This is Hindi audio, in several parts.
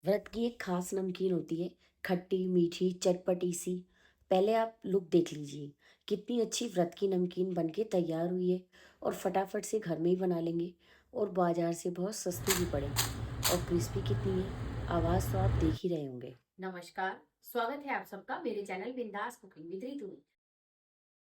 व्रत की एक खास नमकीन होती है, खट्टी मीठी चटपटी सी। पहले आप लुक देख लीजिए, कितनी अच्छी व्रत की नमकीन बनके तैयार हुई है। और फटाफट से घर में ही बना लेंगे और बाजार से बहुत सस्ती भी पड़ेगी। और क्रिस्पी कितनी है, आवाज़ तो आप देख ही रहे होंगे। नमस्कार। स्वागत है आप सबका मेरे चैनल बिंदास कुकिंग विद रितु में।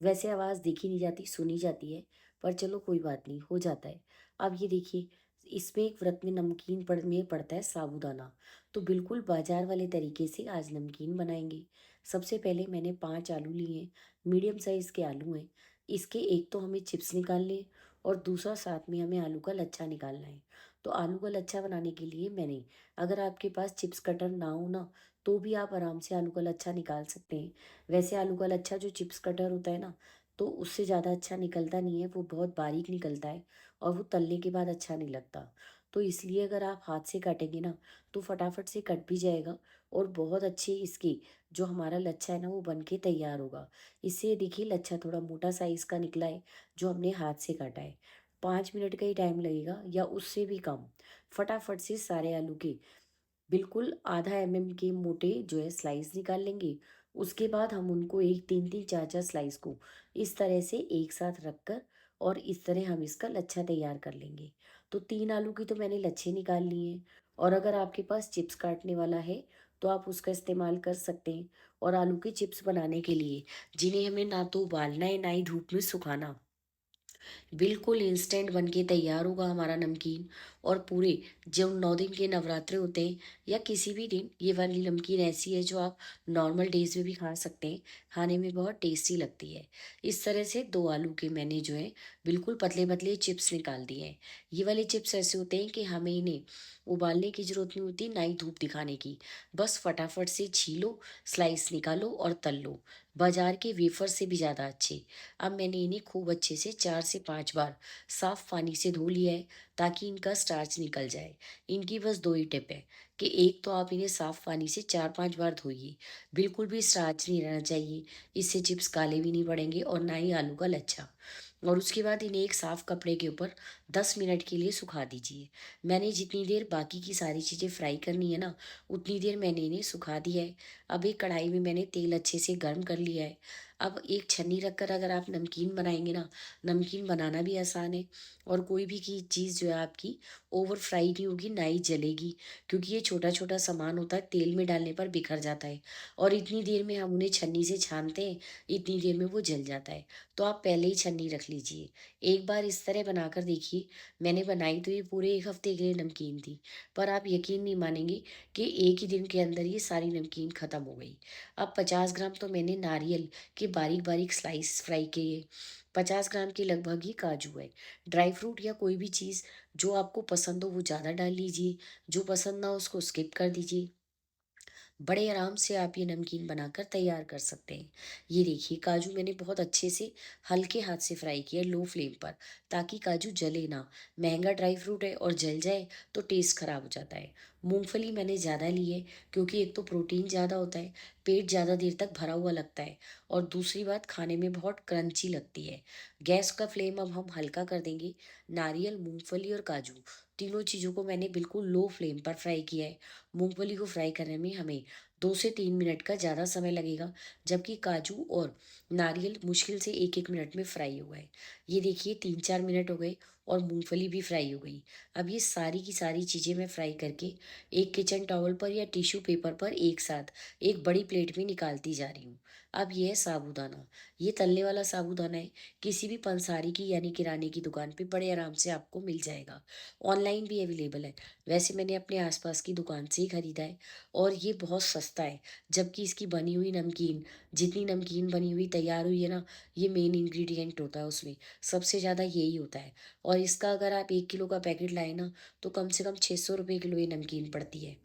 वैसे आवाज़ देखी नहीं जाती, सुनी जाती है, पर चलो कोई बात नहीं, हो जाता है। अब ये देखिए, इसमें एक व्रत में नमकीन में पड़ता है साबूदाना। तो बिल्कुल बाजार वाले तरीके से आज नमकीन बनाएंगे। सबसे पहले मैंने 5 आलू लिए हैं, मीडियम साइज़ के आलू हैं। इसके एक तो हमें चिप्स निकालने हैं और दूसरा साथ में हमें आलू का लच्छा निकालना है। तो आलू का लच्छा बनाने के लिए मैंने, अगर आपके पास चिप्स कटर ना हो ना, तो भी आप आराम से आलू का लच्छा निकाल सकते हैं। वैसे आलू का लच्छा जो चिप्स कटर होता है ना, तो उससे ज़्यादा अच्छा निकलता नहीं है, वो बहुत बारीक निकलता है और वो तलने के बाद अच्छा नहीं लगता। तो इसलिए अगर आप हाथ से काटेंगे ना, तो फटाफट से कट भी जाएगा और बहुत अच्छे इसकी जो हमारा लच्छा है ना, वो बन के तैयार होगा। इससे देखिए लच्छा थोड़ा मोटा साइज़ का निकला है, जो हमने हाथ से काटा है। 5 मिनट का ही टाइम लगेगा या उससे भी कम। फटाफट से सारे आलू के बिल्कुल आधा के मोटे जो है स्लाइस निकाल लेंगे। उसके बाद हम उनको एक 3-3 4-4 स्लाइस को इस तरह से एक साथ रख कर और इस तरह हम इसका लच्छा तैयार कर लेंगे। तो 3 आलू की तो मैंने लच्छे निकाल लिए हैं। और अगर आपके पास चिप्स काटने वाला है, तो आप उसका इस्तेमाल कर सकते हैं। और आलू के चिप्स बनाने के लिए, जिन्हें हमें ना तो उबालना है, ना ही धूप में सुखाना, बिल्कुल इंस्टेंट बन के तैयार होगा हमारा नमकीन। और पूरे जो 9 दिन के नवरात्रे होते हैं या किसी भी दिन, ये वाली नमकीन ऐसी है जो आप नॉर्मल डेज में भी खा सकते हैं। खाने में बहुत टेस्टी लगती है। इस तरह से 2 आलू के मैंने जो है बिल्कुल पतले-पतले चिप्स निकाल दिए हैं। ये वाले चिप्स ऐसे होते हैं कि हमें इन्हें उबालने की ज़रूरत नहीं होती, ना ही धूप दिखाने की। बस फटाफट से छीलो, स्लाइस निकालो और तल लो। बाज़ार के वेफ़र से भी ज़्यादा अच्छे। अब मैंने इन्हें खूब अच्छे से 4 से 5 बार साफ पानी से धो लिया है, ताकि इनका स्टार्च निकल जाए। इनकी बस 2 ही टिप है कि एक तो आप इन्हें साफ पानी से 4-5 बार धोइए। बिल्कुल भी स्टार्च नहीं रहना चाहिए, इससे चिप्स काले भी नहीं पड़ेंगे और ना ही आलू का लच्छा। और उसके बाद इन्हें एक साफ कपड़े के ऊपर 10 मिनट के लिए सुखा दीजिए। मैंने जितनी देर बाकी की सारी चीज़ें फ्राई करनी है ना, उतनी देर मैंने इन्हें सुखा दिया है। अब एक कढ़ाई में मैंने तेल अच्छे से गर्म कर लिया है। अब एक छन्नी रखकर अगर आप नमकीन बनाएँगे ना, नमकीन बनाना भी आसान है और कोई भी की चीज़ जो है आपकी ओवर फ्राई नहीं होगी, ना ही जलेगी, क्योंकि ये छोटा-छोटा सामान होता है, तेल में डालने पर बिखर जाता है और इतनी देर में हम उन्हें छन्नी से छानते हैं, इतनी देर में वो जल जाता है। तो आप पहले ही छन्नी रख लीजिए। एक बार इस तरह बनाकर देखिए, मैंने बनाई तो ये पूरे 1 हफ्ते के लिए नमकीन थी, पर आप यकीन नहीं मानेंगे कि एक ही दिन के अंदर ये सारी नमकीन खत्म हो गई। अब 50 ग्राम तो मैंने नारियल के बारीक-बारीक स्लाइस फ्राई किए, 50 ग्राम के लगभग ही काजू है। ड्राई फ्रूट या कोई भी चीज़ जो आपको पसंद हो वो ज़्यादा डाल लीजिए, जो पसंद ना हो उसको स्किप कर दीजिए। बड़े आराम से आप ये नमकीन बनाकर तैयार कर सकते हैं। ये देखिए काजू मैंने बहुत अच्छे से हल्के हाथ से फ्राई किया लो फ्लेम पर, ताकि काजू जले ना। महँगा ड्राई फ्रूट है और जल जाए तो टेस्ट खराब हो जाता है। मूँगफली मैंने ज़्यादा ली है, क्योंकि एक तो प्रोटीन ज़्यादा होता है, पेट ज़्यादा देर तक भरा हुआ लगता है और दूसरी बात खाने में बहुत क्रंची लगती है। गैस का फ्लेम अब हम हल्का कर देंगे। नारियल, मूँगफली और काजू, तीनों चीज़ों को मैंने बिल्कुल लो फ्लेम पर फ्राई किया है। मूँगफली को फ्राई करने में हमें 2 से 3 मिनट का ज़्यादा समय लगेगा, जबकि काजू और नारियल मुश्किल से 1-1 मिनट में फ्राई हो गए। ये देखिए 3-4 मिनट हो गए और मूँगफली भी फ्राई हो गई। अब ये सारी की सारी चीज़ें मैं फ्राई करके एक किचन टॉवल पर या टिश्यू पेपर पर एक साथ एक बड़ी प्लेट में निकालती जा रही हूँ। अब ये है साबूदाना। ये तलने वाला साबूदाना है, किसी भी पंसारी की यानी किराने की दुकान पे बड़े आराम से आपको मिल जाएगा। ऑनलाइन भी अवेलेबल है। वैसे मैंने अपने आस-पास की दुकान से ही खरीदा है और ये बहुत सस्ता है, जबकि इसकी बनी हुई नमकीन, जितनी नमकीन बनी हुई तैयार हुई है ना, ये मेन इंग्रीडिएंट होता है उसमें, सबसे ज़्यादा यही होता है। और इसका अगर आप 1 किलो का पैकेट लाएँ ना, तो कम से कम 600 रुपए किलो ये नमकीन पड़ती है।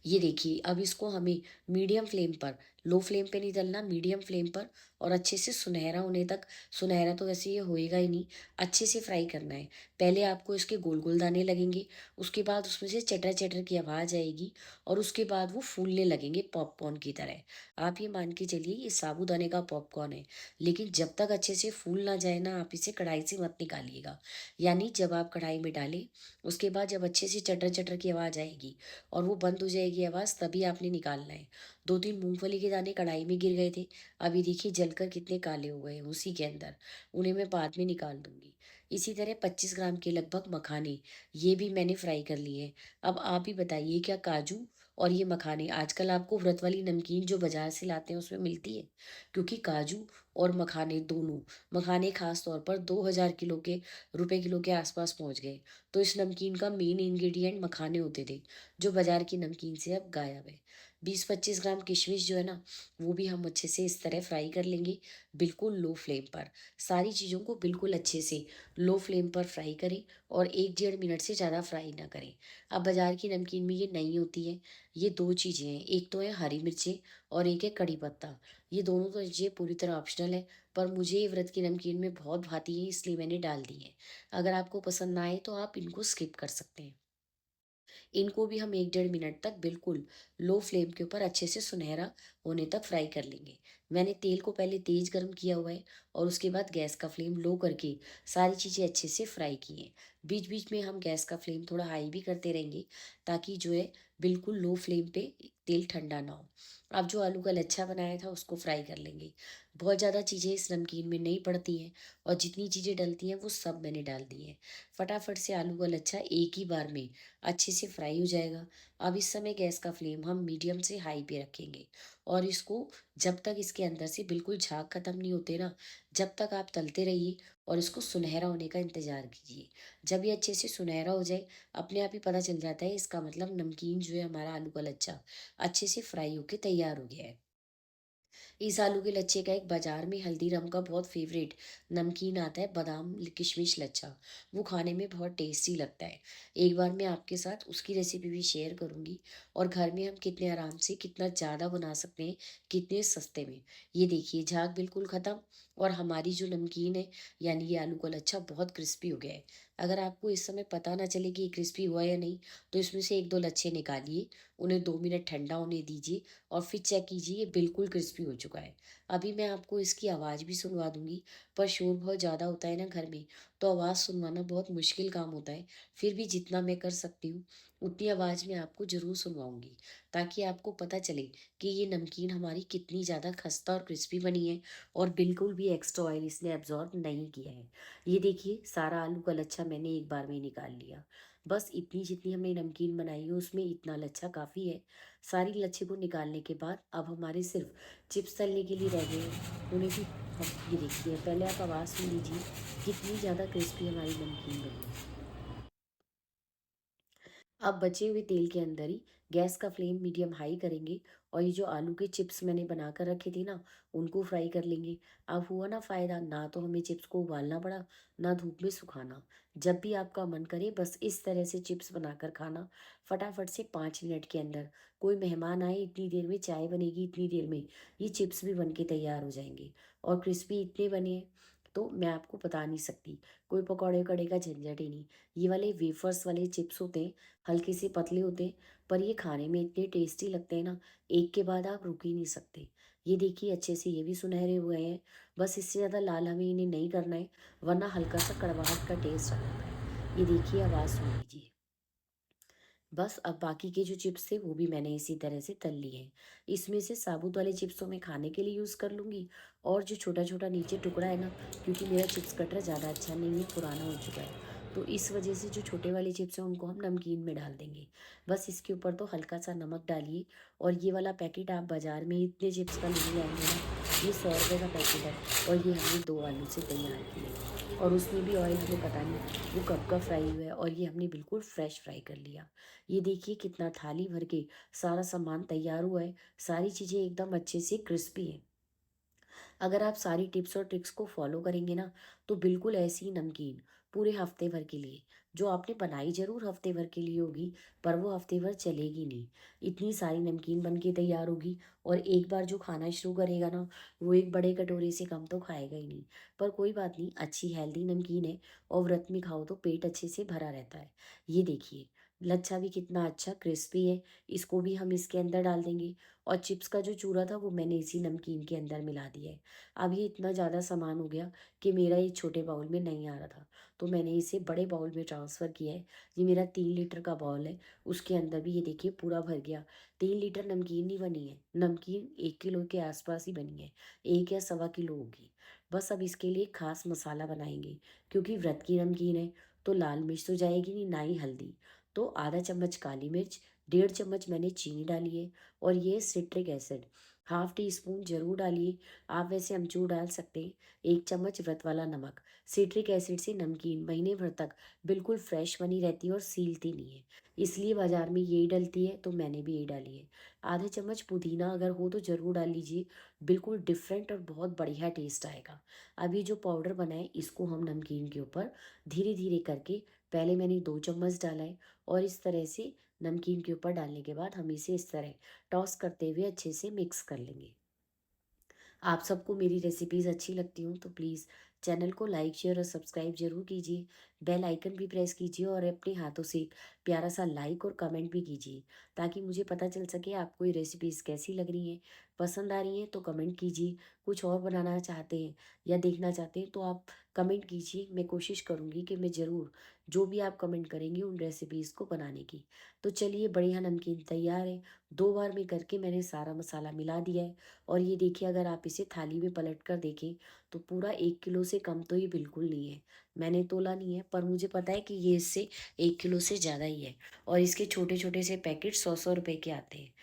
ये देखिए अब इसको हमें मीडियम फ्लेम पर लो फ्लेम पे नहीं तलना, मीडियम फ्लेम पर और अच्छे से सुनहरा होने तक। सुनहरा तो वैसे ये होएगा ही नहीं, अच्छे से फ्राई करना है। पहले आपको इसके गोल-गोल दाने लगेंगे, उसके बाद उसमें से चटर-चटर की आवाज़ आएगी और उसके बाद वो फूलने लगेंगे पॉपकॉर्न की तरह। आप ये मान के चलिए ये साबूदाने का पॉपकॉर्न है, लेकिन जब तक अच्छे से फूल ना जाए ना, आप इसे कढ़ाई से मत निकालिएगा। यानी जब आप कढ़ाई में डालें, उसके बाद जब अच्छे से चटर-चटर की आवाज़ आएगी और वो बंद हो जाएगी आवाज़, तभी आपने निकालना है। 2-3 मूँगफली के दाने कढ़ाई में गिर गए थे, अभी देखिए जलकर कितने काले हो गए हैं उसी के अंदर। उन्हें मैं बाद में निकाल दूँगी। इसी तरह 25 ग्राम के लगभग मखाने, ये भी मैंने फ्राई कर लिए हैं। अब आप ही बताइए, क्या काजू और ये मखाने आजकल आपको व्रत वाली नमकीन जो बाज़ार से लाते हैं उसमें मिलती है? क्योंकि काजू और मखाने दोनों, मखाने ख़ास तौर पर 2000 किलो के रुपए किलो के आस-पास पहुँच गए। तो इस नमकीन का मेन इंग्रीडिएंट मखाने होते थे, जो बाज़ार की नमकीन से अब गायब है। 20-25 ग्राम किशमिश जो है ना, वो भी हम अच्छे से इस तरह फ्राई कर लेंगे, बिल्कुल लो फ्लेम पर। सारी चीज़ों को बिल्कुल अच्छे से लो फ्लेम पर फ्राई करें और 1 डेढ़ मिनट से ज़्यादा फ्राई ना करें। अब बाज़ार की नमकीन में ये नहीं होती है, ये 2 चीज़ें हैं, एक तो है हरी मिर्चें और एक है कड़ी पत्ता। ये दोनों तो चीज़ें पूरी तरह ऑप्शनल है, पर मुझे ये व्रत की नमकीन में बहुत भाती हैं, इसलिए मैंने डाल दी हैं। अगर आपको पसंद ना आए तो आप इनको स्किप कर सकते हैं। इनको भी हम 1 डेढ़ मिनट तक बिल्कुल लो फ्लेम के ऊपर अच्छे से सुनहरा होने तक फ्राई कर लेंगे। मैंने तेल को पहले तेज़ गरम किया हुआ है और उसके बाद गैस का फ्लेम लो करके सारी चीज़ें अच्छे से फ्राई की हैं। बीच-बीच में हम गैस का फ्लेम थोड़ा हाई भी करते रहेंगे, ताकि जो है बिल्कुल लो फ्लेम पे तेल ठंडा ना हो। अब जो आलू का लच्छा बनाया था उसको फ्राई कर लेंगे। बहुत ज़्यादा चीज़ें इस नमकीन में नहीं पड़ती हैं और जितनी चीज़ें डलती हैं वो सब मैंने डाल दी हैं। फटाफट से आलू का लच्छा एक ही बार में अच्छे से फ्राई हो जाएगा। अब इस समय गैस का फ्लेम हम मीडियम से हाई पे रखेंगे और इसको जब तक इसके अंदर से बिल्कुल झाग खत्म नहीं होते ना, जब तक आप तलते रहिए और इसको सुनहरा होने का इंतज़ार कीजिए। जब ये अच्छे से सुनहरा हो जाए, अपने आप ही पता चल जाता है, इसका मतलब नमकीन जो है हमारा आलू का लच्छा अच्छे से फ्राई होके तैयार हो गया है। इस आलू के लच्छे का एक बाजार में हल्दीराम का बहुत फेवरेट नमकीन आता है, बादाम किशमिश लच्छा। वो खाने में बहुत टेस्टी लगता है। एक बार मैं आपके साथ उसकी रेसिपी भी शेयर करूंगी और घर में हम कितने आराम से कितना ज़्यादा बना सकते हैं, कितने सस्ते में। ये देखिए झाग बिल्कुल ख़त्म और हमारी जो नमकीन है, यानी ये आलू का लच्छा बहुत क्रिस्पी हो गया है। अगर आपको इस समय पता ना चले कि ये क्रिस्पी हुआ या नहीं, तो इसमें से 1-2 लच्छे निकालिए, उन्हें 2 मिनट ठंडा होने दीजिए और फिर चेक कीजिए ये बिल्कुल क्रिस्पी हो चुका है। अभी मैं आपको इसकी आवाज़ भी सुनवा दूँगी, पर शोर बहुत ज़्यादा होता है ना घर में, तो आवाज़ सुनवाना बहुत मुश्किल काम होता है। फिर भी जितना मैं कर सकती हूँ, उतनी आवाज़ में आपको ज़रूर सुनवाऊँगी, ताकि आपको पता चले कि ये नमकीन हमारी कितनी ज़्यादा खस्ता और क्रिस्पी बनी है और बिल्कुल भी एक्स्ट्रा ऑयल इसने एब्ज़ॉर्ब नहीं किया है। ये देखिए सारा आलू का लच्छा मैंने एक बार में ही निकाल लिया। बस इतनी जितनी हमने नमकीन बनाई है उसमें इतना लच्छा काफ़ी है। सारी लच्छे को निकालने के बाद अब हमारे सिर्फ चिप्स तलने के लिए रह गए हैं। उन्हें भी हम ये देखिए, पहले आप आवाज़ सुन लीजिए कितनी ज़्यादा क्रिस्पी हमारी नमकीन बनी है। अब बचे हुए तेल के अंदर ही गैस का फ्लेम मीडियम हाई करेंगे और ये जो आलू के चिप्स मैंने बना कर रखे थे ना, उनको फ्राई कर लेंगे। अब हुआ ना फ़ायदा, ना तो हमें चिप्स को उबालना पड़ा, ना धूप में सुखाना। जब भी आपका मन करे बस इस तरह से चिप्स बनाकर खाना, फटाफट से 5 मिनट के अंदर। कोई मेहमान आए इतनी देर में चाय बनेगी, इतनी देर में ये चिप्स भी बन के तैयार हो जाएंगे और क्रिस्पी इतने बने हैं, तो मैं आपको बता नहीं सकती। कोई पकौड़े वकौड़े का झंझट ही नहीं। ये वाले वेफर्स वाले चिप्स होते हैं, हल्के से पतले होते हैं, पर ये खाने में इतने टेस्टी लगते हैं ना, एक के बाद आप रुक ही नहीं सकते। ये देखिए अच्छे से ये भी सुनहरे हुए हैं। बस इससे ज़्यादा लाल हमें इन्हें नहीं करना है, वरना हल्का सा कड़वाहट का टेस्ट आ जाता है। ये देखिए आवाज़ सुन लीजिए। बस अब बाकी के जो चिप्स थे वो भी मैंने इसी तरह से तल लिए हैं। इसमें से साबुत वाले चिप्स तो मैं खाने के लिए यूज़ कर लूँगी और जो छोटा-छोटा नीचे टुकड़ा है ना, क्योंकि मेरा चिप्स कटर ज़्यादा अच्छा नहीं है, पुराना हो चुका है। तो इस वजह से जो छोटे वाले चिप्स हैं उनको हम नमकीन में डाल देंगे। बस इसके ऊपर तो हल्का-सा नमक डालिए और ये वाला पैकेट आप बाज़ार में इतने चिप्स का लेने आएँगे ना, ये 100 रुपए का पैकेट है और ये हमने 2 आलू से तैयार किए और उसमें भी ऑयल हमें पता नहीं वो कब का फ्राई हुआ है और ये हमने बिल्कुल फ्रेश फ्राई कर लिया। ये देखिए कितना थाली भर के सारा सामान तैयार हुआ है, सारी चीज़ें एकदम अच्छे से क्रिस्पी हैं। अगर आप सारी टिप्स और ट्रिक्स को फॉलो करेंगे ना, तो बिल्कुल ऐसी ही नमकीन पूरे हफ्ते भर के लिए जो आपने बनाई ज़रूर हफ़्ते भर के लिए होगी, पर वो हफ़्ते भर चलेगी नहीं। इतनी सारी नमकीन बन के तैयार होगी और एक बार जो खाना शुरू करेगा ना, वो एक बड़े कटोरे से कम तो खाएगा ही नहीं। पर कोई बात नहीं, अच्छी हेल्दी नमकीन है और व्रत में खाओ तो पेट अच्छे से भरा रहता है। ये देखिए, लच्छा भी कितना अच्छा क्रिस्पी है, इसको भी हम इसके अंदर डाल देंगे और चिप्स का जो चूरा था वो मैंने इसी नमकीन के अंदर मिला दिया है। अब ये इतना ज़्यादा सामान हो गया कि मेरा ये छोटे बाउल में नहीं आ रहा था, तो मैंने इसे बड़े बाउल में ट्रांसफ़र किया है। ये मेरा 3 लीटर का बाउल है, उसके अंदर भी ये देखिए पूरा भर गया। 3 लीटर नमकीन नहीं बनी है, नमकीन 1 किलो के आस-पास ही बनी है, 1 या सवा किलो होगी। बस अब इसके लिए ख़ास मसाला बनाएँगे, क्योंकि व्रत की नमकीन है, तो लाल मिर्च तो जाएगी नहीं, ना ही हल्दी। तो आधा चम्मच काली मिर्च, 1.5 चम्मच मैंने चीनी डाली है और ये citric acid, half tea spoon ज़रूर डालिए। आप वैसे अमचूर डाल सकते हैं, 1 चम्मच व्रत वाला नमक। सिट्रिक एसिड से नमकीन महीने भर तक बिल्कुल फ्रेश बनी रहती है और सीलती नहीं है, इसलिए बाज़ार में यही डलती है, तो मैंने भी यही डाली है। आधे चम्मच पुदीना अगर हो तो ज़रूर डाल लीजिए, बिल्कुल डिफरेंट और बहुत बढ़िया टेस्ट आएगा। अब ये जो पाउडर बना है, इसको हम नमकीन के ऊपर धीरे-धीरे करके, पहले मैंने 2 चम्मच डाला है और इस तरह से नमकीन के ऊपर डालने के बाद हम इसे इस तरह टॉस करते हुए अच्छे से मिक्स कर लेंगे। आप सबको मेरी रेसिपीज़ अच्छी लगती हों तो प्लीज़ चैनल को लाइक, शेयर और सब्सक्राइब ज़रूर कीजिए। बेल आइकन भी प्रेस कीजिए और अपने हाथों से एक प्यारा सा लाइक और कमेंट भी कीजिए, ताकि मुझे पता चल सके आपको ये रेसिपीज़ कैसी लग रही हैं। पसंद आ रही हैं तो कमेंट कीजिए, कुछ और बनाना चाहते हैं या देखना चाहते हैं तो आप कमेंट कीजिए। मैं कोशिश करूँगी कि मैं ज़रूर जो भी आप कमेंट करेंगे उन रेसिपीज़ को बनाने की। तो चलिए, बढ़िया नमकीन तैयार है। 2 बार में करके मैंने सारा मसाला मिला दिया है और ये देखिए, अगर आप इसे थाली में पलट कर देखें तो पूरा 1 किलो से कम तो ये बिल्कुल नहीं है। मैंने तोला नहीं है, पर मुझे पता है कि ये इससे 1 किलो से ज़्यादा ही है और इसके छोटे-छोटे से पैकेट 100-100 रुपए के आते हैं।